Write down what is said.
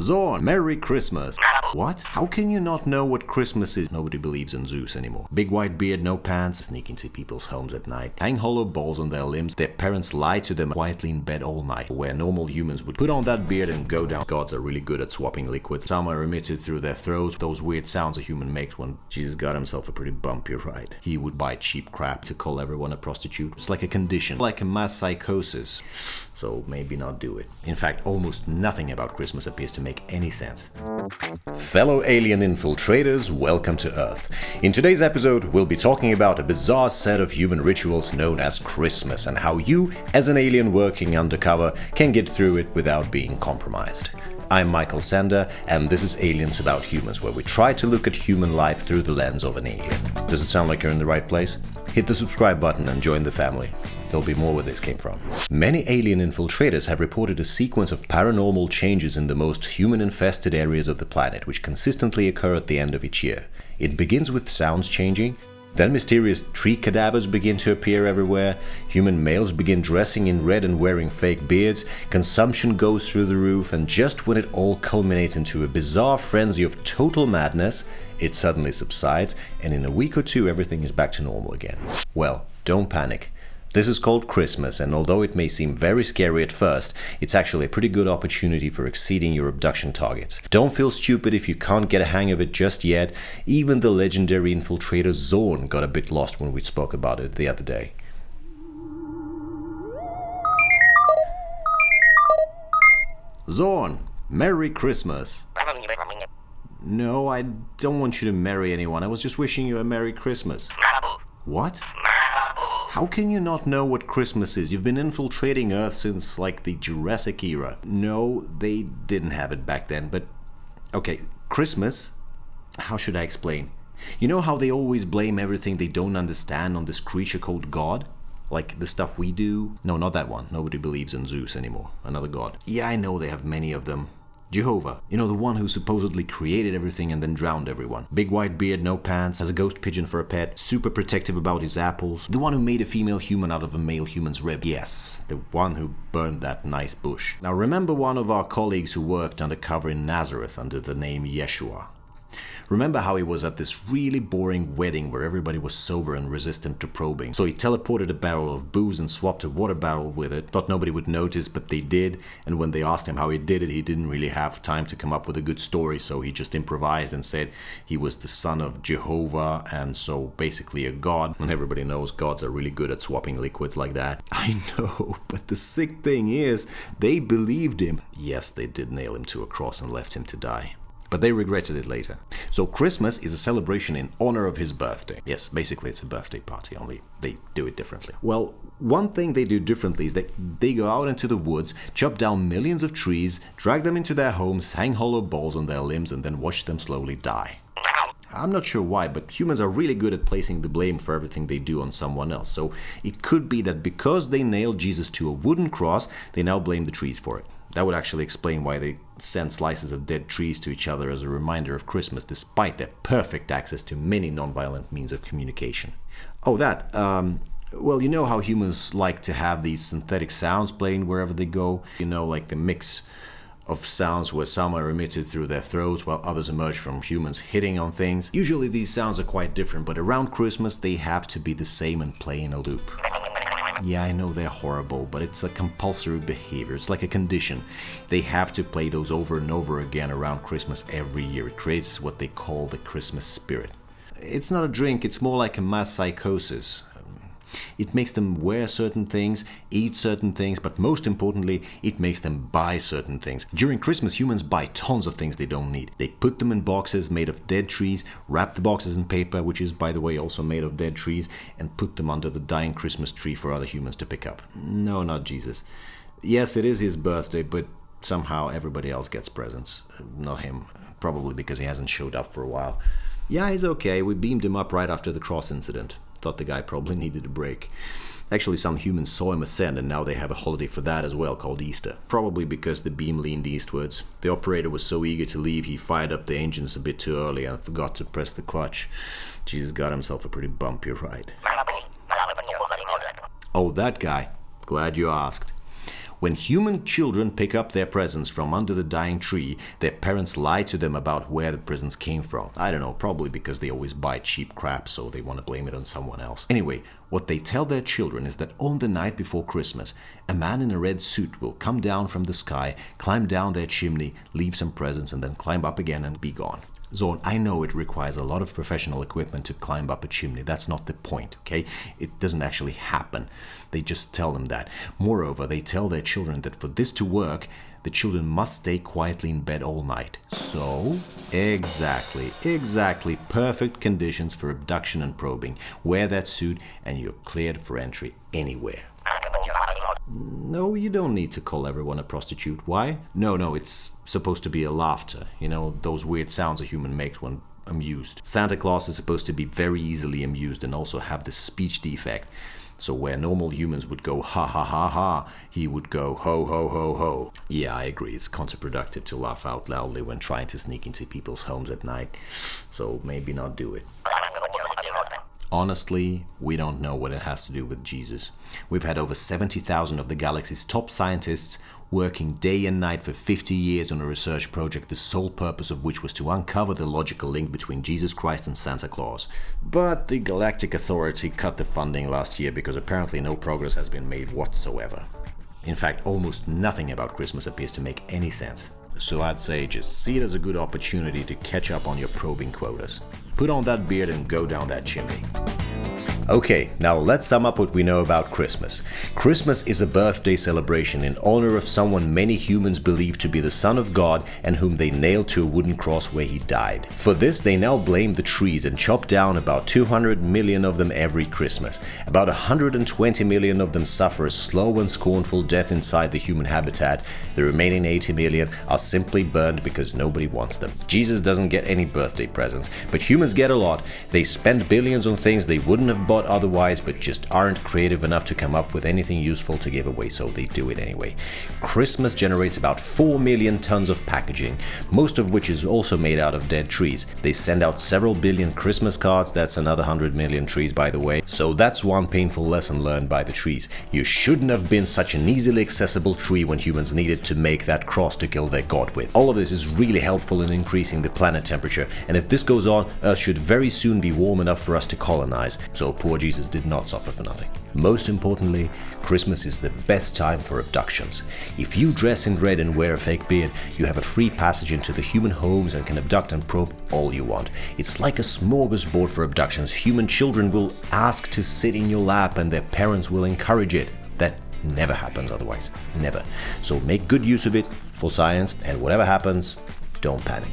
Zorn, Merry Christmas. What? How can you not know what Christmas is? Nobody believes in Zeus anymore. Big white beard, no pants, sneak into people's homes at night, hang hollow balls on their limbs. Their parents lie to them quietly in bed all night, where normal humans would put on that beard and go down. Gods are really good at swapping liquids. Some are emitted through their throats, those weird sounds a human makes when Jesus got himself a pretty bumpy ride. He would buy cheap crap to call everyone a prostitute. It's like a condition, like a mass psychosis. So maybe not do it. In fact, almost nothing about Christmas appears to make any sense. Fellow alien infiltrators, welcome to Earth. In today's episode, we'll be talking about a bizarre set of human rituals known as Christmas and how you, as an alien working undercover, can get through it without being compromised. I'm Michael Sander, and this is Aliens About Humans, where we try to look at human life through the lens of an alien. Does it sound like you're in the right place? Hit the subscribe button and join the family. There'll be more where this came from. Many alien infiltrators have reported a sequence of paranormal changes in the most human-infested areas of the planet, which consistently occur at the end of each year. It begins with sounds changing, then mysterious tree cadavers begin to appear everywhere, human males begin dressing in red and wearing fake beards, consumption goes through the roof, and just when it all culminates into a bizarre frenzy of total madness, it suddenly subsides, and in a week or two everything is back to normal again. Well, don't panic. This is called Christmas, and although it may seem very scary at first, it's actually a pretty good opportunity for exceeding your abduction targets. Don't feel stupid if you can't get a hang of it just yet. Even the legendary infiltrator Zorn got a bit lost when we spoke about it the other day. Zorn, Merry Christmas. No, I don't want you to marry anyone. I was just wishing you a Merry Christmas. What? How can you not know what Christmas is? You've been infiltrating Earth since, like, the Jurassic era. No, they didn't have it back then, but... Okay, Christmas? How should I explain? You know how they always blame everything they don't understand on this creature called God? Like the stuff we do? No, not that one. Nobody believes in Zeus anymore. Another god. Yeah, I know they have many of them. Jehovah, you know, the one who supposedly created everything and then drowned everyone. Big white beard, no pants, has a ghost pigeon for a pet, super protective about his apples. The one who made a female human out of a male human's rib. Yes, the one who burned that nice bush. Now remember one of our colleagues who worked undercover in Nazareth under the name Yeshua? Remember how he was at this really boring wedding where everybody was sober and resistant to probing. So he teleported a barrel of booze and swapped a water barrel with it. Thought nobody would notice, but they did. And when they asked him how he did it, he didn't really have time to come up with a good story. So he just improvised and said he was the son of Jehovah and so basically a god. And everybody knows gods are really good at swapping liquids like that. I know, but the sick thing is, they believed him. Yes, they did nail him to a cross and left him to die. But they regretted it later. So Christmas is a celebration in honor of his birthday. Yes, basically it's a birthday party, only they do it differently. Well, one thing they do differently is that they go out into the woods, chop down millions of trees, drag them into their homes, hang hollow balls on their limbs, and then watch them slowly die. I'm not sure why, but humans are really good at placing the blame for everything they do on someone else. So it could be that because they nailed Jesus to a wooden cross, they now blame the trees for it. That would actually explain why they send slices of dead trees to each other as a reminder of Christmas, despite their perfect access to many non-violent means of communication. Oh, well, you know how humans like to have these synthetic sounds playing wherever they go? You know, like the mix of sounds where some are emitted through their throats while others emerge from humans hitting on things. Usually these sounds are quite different, but around Christmas they have to be the same and play in a loop. Yeah, I know they're horrible, but it's a compulsory behavior. It's like a condition. They have to play those over and over again around Christmas every year. It creates what they call the Christmas spirit. It's not a drink, it's more like a mass psychosis. It makes them wear certain things, eat certain things, but most importantly, it makes them buy certain things. During Christmas, humans buy tons of things they don't need. They put them in boxes made of dead trees, wrap the boxes in paper, which is, by the way, also made of dead trees, and put them under the dying Christmas tree for other humans to pick up. No, not Jesus. Yes, it is his birthday, but somehow everybody else gets presents. Not him. Probably because he hasn't showed up for a while. Yeah, he's okay. We beamed him up right after the cross incident. Thought the guy probably needed a break. Actually, some humans saw him ascend and now they have a holiday for that as well, called Easter. Probably because the beam leaned eastwards. The operator was so eager to leave he fired up the engines a bit too early and forgot to press the clutch. Jesus got himself a pretty bumpy ride. Oh, that guy. Glad you asked. When human children pick up their presents from under the dying tree, their parents lie to them about where the presents came from. I don't know, probably because they always buy cheap crap, so they want to blame it on someone else. Anyway, what they tell their children is that on the night before Christmas, a man in a red suit will come down from the sky, climb down their chimney, leave some presents, and then climb up again and be gone. Zorn, I know it requires a lot of professional equipment to climb up a chimney. That's not the point, okay? It doesn't actually happen. They just tell them that. Moreover, they tell their children that for this to work, the children must stay quietly in bed all night. So, exactly, perfect conditions for abduction and probing. Wear that suit and you're cleared for entry anywhere. No, you don't need to call everyone a prostitute. Why? No, it's supposed to be a laughter. You know, those weird sounds a human makes when amused. Santa Claus is supposed to be very easily amused and also have this speech defect. So where normal humans would go ha ha ha ha, he would go ho ho ho ho. Yeah, I agree, it's counterproductive to laugh out loudly when trying to sneak into people's homes at night. So maybe not do it. Honestly, we don't know what it has to do with Jesus. We've had over 70,000 of the galaxy's top scientists working day and night for 50 years on a research project, the sole purpose of which was to uncover the logical link between Jesus Christ and Santa Claus. But the Galactic Authority cut the funding last year because apparently no progress has been made whatsoever. In fact, almost nothing about Christmas appears to make any sense. So I'd say just see it as a good opportunity to catch up on your probing quotas. Put on that beard and go down that chimney. Okay, now let's sum up what we know about Christmas. Christmas is a birthday celebration in honor of someone many humans believe to be the Son of God and whom they nailed to a wooden cross where he died. For this, they now blame the trees and chop down about 200 million of them every Christmas. About 120 million of them suffer a slow and scornful death inside the human habitat. The remaining 80 million are simply burned because nobody wants them. Jesus doesn't get any birthday presents, but humans get a lot. They spend billions on things they wouldn't have bought otherwise, but just aren't creative enough to come up with anything useful to give away, so they do it anyway. Christmas generates about 4 million tons of packaging, most of which is also made out of dead trees. They send out several billion Christmas cards, that's another 100 million trees by the way, so that's one painful lesson learned by the trees. You shouldn't have been such an easily accessible tree when humans needed to make that cross to kill their god with. All of this is really helpful in increasing the planet temperature, and if this goes on, Earth should very soon be warm enough for us to colonize, so poor Jesus did not suffer for nothing. Most importantly, Christmas is the best time for abductions. If you dress in red and wear a fake beard, you have a free passage into the human homes and can abduct and probe all you want. It's like a smorgasbord for abductions. Human children will ask to sit in your lap and their parents will encourage it. That never happens otherwise. Never. So make good use of it for science, and whatever happens, don't panic.